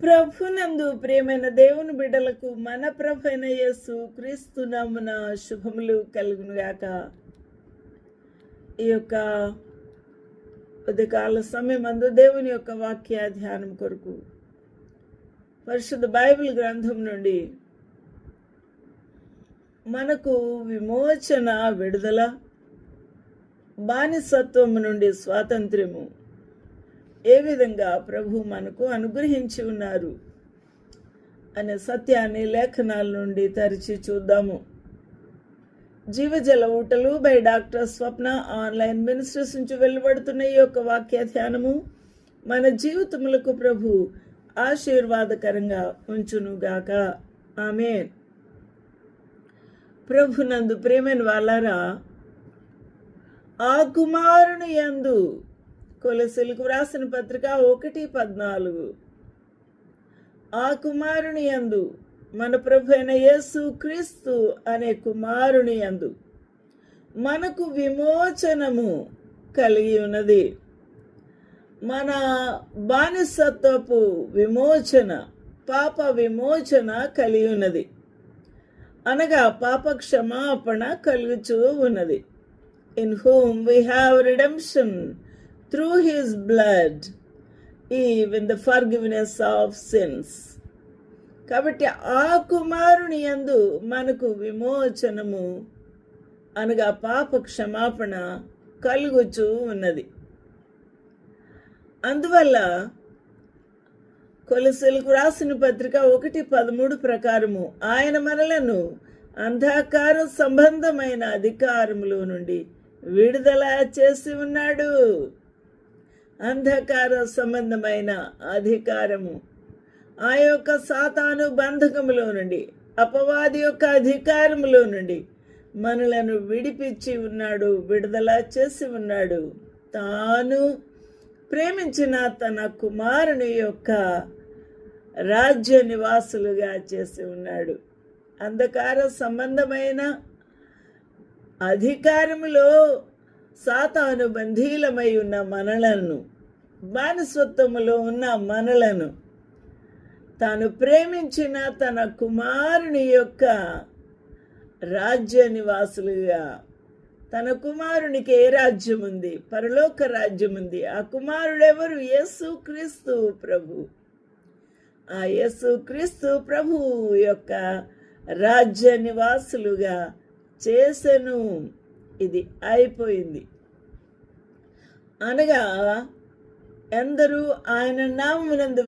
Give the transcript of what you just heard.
ప్రభునందు ప్రియమైన దేవుని బిడ్డలకు మన ప్రభు అయిన యేసు క్రీస్తు నామమున శుభములు కలుగునుగాక. ఈ యొక్క ఉదయకాల సమయమందు దేవుని యొక్క వాక్య ధ్యానం కొరకు పరిశుద్ధ బైబిల్ గ్రంథం నుండి మనకు విమోచన, విడుదల, బానిసత్వము నుండి స్వాతంత్ర్యము ఏ విధంగా ప్రభు మనకు అనుగ్రహించి ఉన్నారు అనే సత్యాన్ని లేఖనాల నుండి తరిచి చూద్దాము. జీవజల ఊటలు by doctor Swapna online ministries నుంచి వెలువడుతున్న ఈ యొక్క వాక్య ధ్యానము మన జీవితములకు ప్రభు ఆశీర్వాదకరంగా ఉంచునుగాక. ఆమేన్. ప్రభునందు ప్రేమైన వాళ్ళారా, ఆ కుమారుని యందు కొలొస్సీలకు వ్రాసిన పత్రిక 1:14 ఆ కుమారుని యందు, మన ప్రభు అయిన యేసు క్రీస్తు అనే కుమారుని యందు మనకు విమోచనము కలిగి ఉన్నది. మన బానిసత్వపు విమోచన, పాప విమోచన కలిగి ఉన్నది. అనగా పాప క్షమాపణ కలుగుచూ ఉన్నది. In whom we have redemption through his blood, even the forgiveness of sins. కాబట్టి ఆ కుమారుని యందు మనకు విమోచనము అనగా పాప క్షమాపణ కలుగుచూ ఉన్నది. అందువల్ల కొలొస్సీలకు రాసిన పత్రిక 1:13 ప్రకారము ఆయన మనలను అంధకార సంబంధమైన అధికారములో నుండి విడుదల చేసి ఉన్నాడు. అంధకార సంబంధమైన అధికారము, ఆ యొక్క సాతాను బంధకములో నుండి, అపవాది యొక్క అధికారములో నుండి మనలను విడిపించి ఉన్నాడు, విడుదల చేసి ఉన్నాడు. తాను ప్రేమించిన తన కుమారుని యొక్క రాజ్య నివాసులుగా చేసి ఉన్నాడు. అంధకార సంబంధమైన అధికారములో సాతాను బంధీలమై ఉన్న మనలను, బానిసత్వములో ఉన్న మనలను తాను ప్రేమించిన తన కుమారుని యొక్క రాజ్య నివాసులుగా, తన కుమారునికి ఏ రాజ్యం ఉంది? పరలోక రాజ్యం ఉంది. ఆ కుమారుడెవరు? యేసు క్రీస్తు ప్రభు. ఆ యేసు క్రీస్తు ప్రభు యొక్క రాజ్య నివాసులుగా చేసెను. ఇది అయిపోయింది. అనగా ఎందరూ ఆయన నామమునందు